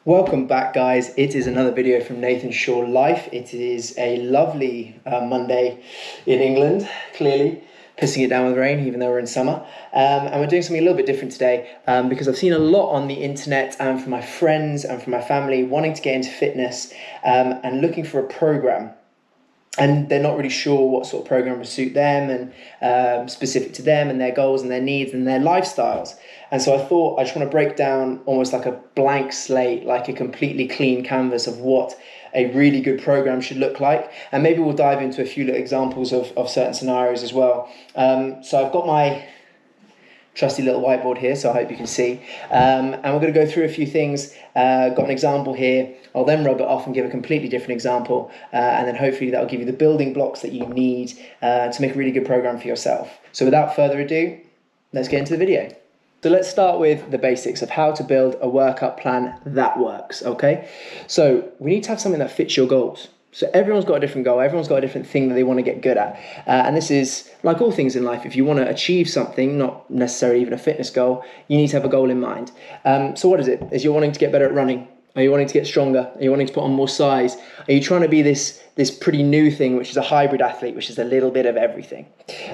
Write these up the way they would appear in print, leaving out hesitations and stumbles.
Welcome back, guys. It is another video from Nathan Shaw Life. It is a lovely Monday in England, clearly pissing it down with rain, even though we're in summer. And we're doing something a little bit different today because I've seen a lot on the internet and from my friends and from my family wanting to get into fitness and looking for a program. And they're not really sure what sort of program will suit them and specific to them and their goals and their needs and their lifestyles. And so I thought I just want to break down almost like a blank slate, like a completely clean canvas of what a really good program should look like. And maybe we'll dive into a few little examples of certain scenarios as well. So I've got my trusty little whiteboard here, so I hope you can see. And we're going to go through a few things. Got an example here. I'll then rub it off and give a completely different example. And then hopefully that'll give you the building blocks that you need to make a really good program for yourself. So without further ado, let's get into the video. So let's start with the basics of how to build a workout plan that works, okay? So we need to have something that fits your goals. So everyone's got a different goal. Everyone's got a different thing that they want to get good at. And this is like all things in life. If you want to achieve something, not necessarily even a fitness goal, you need to have a goal in mind. So what is it? Is you're wanting to get better at running? Are you wanting to get stronger? Are you wanting to put on more size? Are you trying to be this pretty new thing, which is a hybrid athlete, which is a little bit of everything?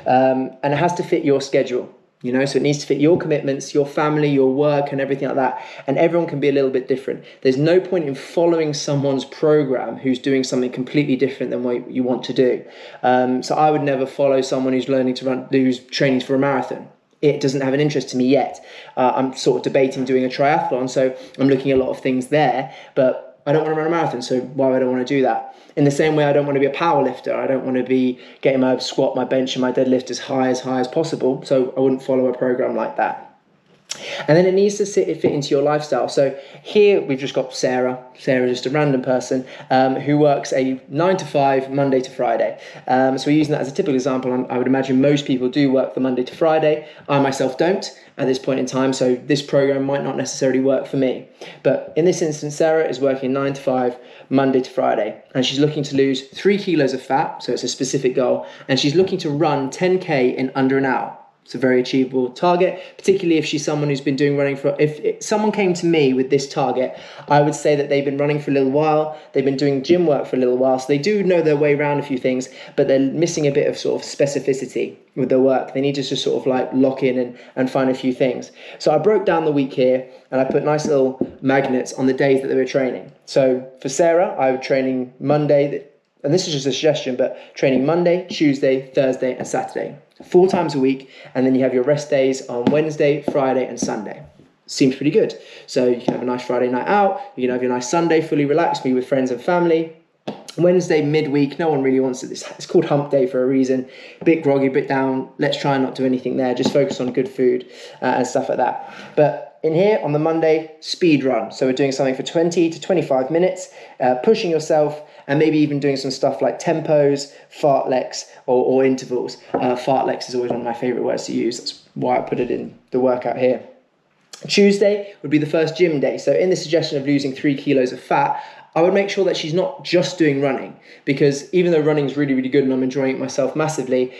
And it has to fit your schedule. You know, so it needs to fit your commitments, your family, your work, and everything like that. And everyone can be a little bit different. There's no point in following someone's program who's doing something completely different than what you want to do. So I would never follow someone who's learning to run, who's training for a marathon. It doesn't have an interest to me yet. I'm sort of debating doing a triathlon, so I'm looking at a lot of things there, but I don't want to run a marathon, so why would I want to do that? In the same way, I don't want to be a power lifter. I don't want to be getting my squat, my bench, and my deadlift as high as possible. So I wouldn't follow a program like that. And then it needs to fit into your lifestyle. So here we've just got Sarah. Sarah's just a random person who works a 9 to 5, Monday to Friday. So we're using that as a typical example. I would imagine most people do work the Monday to Friday. I myself don't at this point in time. So this program might not necessarily work for me. But in this instance, Sarah is working 9 to 5, Monday to Friday. And she's looking to lose 3 kilos of fat. So it's a specific goal. And she's looking to run 10K in under an hour. It's a very achievable target, particularly if she's someone who's been doing running for, if someone came to me with this target, I would say that they've been running for a little while, they've been doing gym work for a little while, so they do know their way around a few things, but they're missing a bit of sort of specificity with their work. They need to just sort of like lock in and find a few things. So I broke down the week here and I put nice little magnets on the days that they were training. So for Sarah, I was training Monday, and this is just a suggestion, but training Monday, Tuesday, Thursday, and Saturday. 4 times a week, and then you have your rest days on Wednesday, Friday, and Sunday. Seems pretty good. So you can have a nice Friday night out, you can have your nice Sunday, fully relaxed, be with friends and family. Wednesday, midweek, no one really wants it. It's called hump day for a reason. A bit groggy, a bit down. Let's try and not do anything there. Just focus on good food and stuff like that. But in here on the Monday, speed run. So we're doing something for 20 to 25 minutes, pushing yourself, and maybe even doing some stuff like tempos, fartleks, or intervals. Fartleks is always one of my favorite words to use. That's why I put it in the workout here. Tuesday would be the first gym day. So in the suggestion of losing 3 kilos of fat, I would make sure that she's not just doing running, because even though running is really, really good and I'm enjoying it myself massively,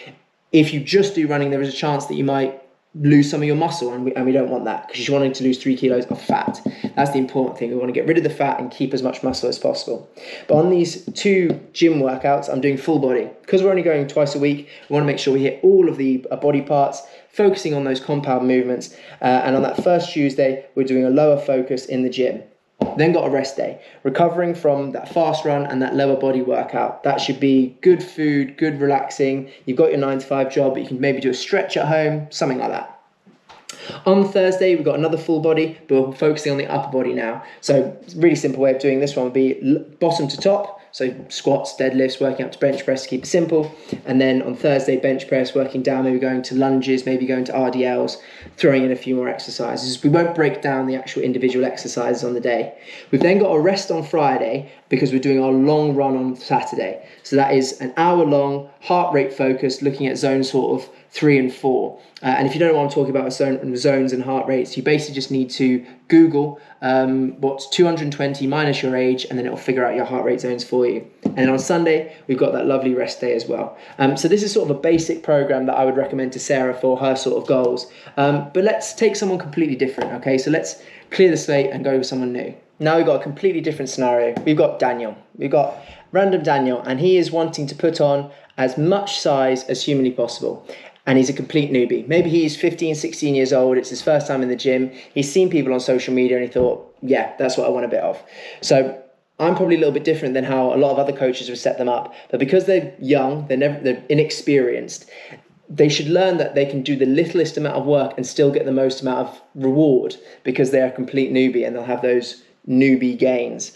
if you just do running, there is a chance that you might lose some of your muscle, and we don't want that, because she's wanting to lose 3 kilos of fat. That's the important thing. We want to get rid of the fat and keep as much muscle as possible. But on these 2 gym workouts, I'm doing full body. Because we're only going twice a week, we want to make sure we hit all of the body parts, focusing on those compound movements. And on that first Tuesday, we're doing a lower focus in the gym. Then got a rest day, recovering from that fast run and that lower body workout. That should be good food, good relaxing. You've got your 9 to 5 job, but you can maybe do a stretch at home, something like that. On Thursday, we've got another full body, but we're focusing on the upper body now. So a really simple way of doing this one would be bottom to top. So squats, deadlifts, working up to bench press to keep it simple. And then on Thursday, bench press, working down, maybe going to lunges, maybe going to RDLs, throwing in a few more exercises. We won't break down the actual individual exercises on the day. We've then got a rest on Friday because we're doing our long run on Saturday. So that is an hour long, heart rate focused, looking at zone sort of 3 and 4. And if you don't know what I'm talking about, zones and heart rates, you basically just need to Google what's 220 minus your age, and then it'll figure out your heart rate zones for you. And then on Sunday, we've got that lovely rest day as well. So this is sort of a basic program that I would recommend to Sarah for her sort of goals. But let's take someone completely different, okay? So let's clear the slate and go with someone new. Now we've got a completely different scenario. We've got Daniel. We've got random Daniel, and he is wanting to put on as much size as humanly possible. And he's a complete newbie. Maybe he's 15, 16 years old. It's his first time in the gym. He's seen people on social media and he thought, yeah, that's what I want a bit of. So I'm probably a little bit different than how a lot of other coaches would set them up. But because they're young, they're inexperienced, they should learn that they can do the littlest amount of work and still get the most amount of reward because they're a complete newbie and they'll have those newbie gains.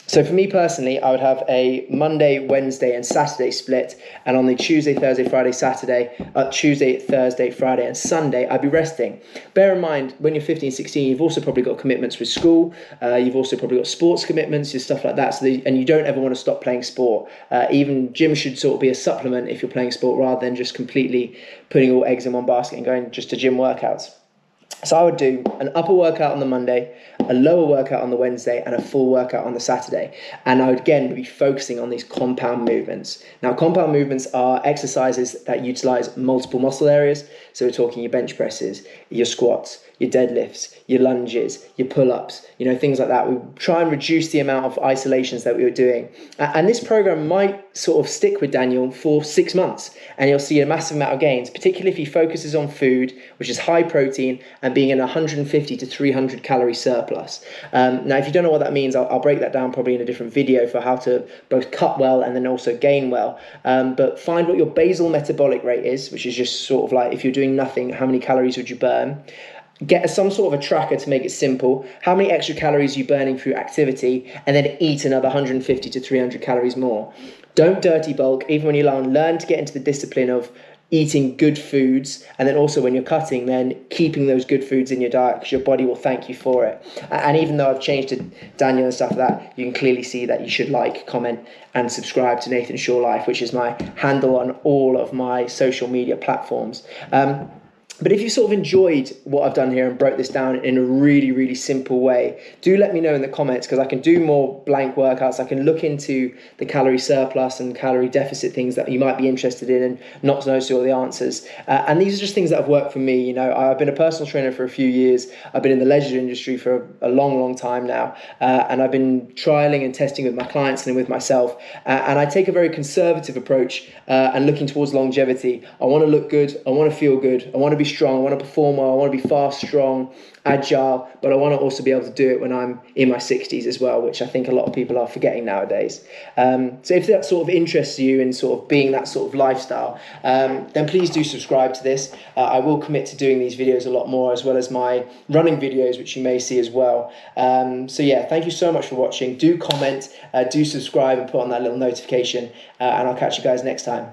So for me personally, I would have a Monday, Wednesday and Saturday split. And on the Tuesday, Thursday, Friday, Saturday, Tuesday, Thursday, Friday and Sunday, I'd be resting. Bear in mind, when you're 15, 16, you've also probably got commitments with school. You've also probably got sports commitments and stuff like that. And you don't ever want to stop playing sport. Even gym should sort of be a supplement if you're playing sport rather than just completely putting all eggs in one basket and going just to gym workouts. So I would do an upper workout on the Monday, a lower workout on the Wednesday, and a full workout on the Saturday. And I would again be focusing on these compound movements. Now, compound movements are exercises that utilize multiple muscle areas. So we're talking your bench presses, your squats, your deadlifts, your lunges, your pull-ups, things like that. We try and reduce the amount of isolations that we were doing. And this program might sort of stick with Daniel for 6 months, and you'll see a massive amount of gains, particularly if he focuses on food, which is high protein, and being in 150 to 300 calorie surplus. Now, if you don't know what that means, I'll break that down probably in a different video for how to both cut well and then also gain well. But find what your basal metabolic rate is, which is just sort of like if you're doing nothing, how many calories would you burn? Get some sort of a tracker to make it simple. How many extra calories are you burning through activity? And then eat another 150 to 300 calories more. Don't dirty bulk. Even when you're learn to get into the discipline of eating good foods. And then also when you're cutting, then keeping those good foods in your diet because your body will thank you for it. And even though I've changed to Daniel and stuff like that, you can clearly see that you should like, comment and subscribe to Nathan Shaw Life, which is my handle on all of my social media platforms. But if you sort of enjoyed what I've done here and broke this down in a really, really simple way, do let me know in the comments because I can do more blank workouts. I can look into the calorie surplus and calorie deficit things that you might be interested in and not know all the answers. And these are just things that have worked for me. I've been a personal trainer for a few years. I've been in the leisure industry for a long, long time now. And I've been trialing and testing with my clients and with myself. And I take a very conservative approach and looking towards longevity. I want to look good. I want to feel good. I want to be strong. I want to perform well. I want to be fast, strong, agile, but I want to also be able to do it when I'm in my 60s as well, which I think a lot of people are forgetting nowadays. So if that sort of interests you in sort of being that sort of lifestyle, then please do subscribe to this. I will commit to doing these videos a lot more, as well as my running videos, which you may see as well. So yeah, thank you so much for watching. Do comment, do subscribe and put on that little notification, and I'll catch you guys next time.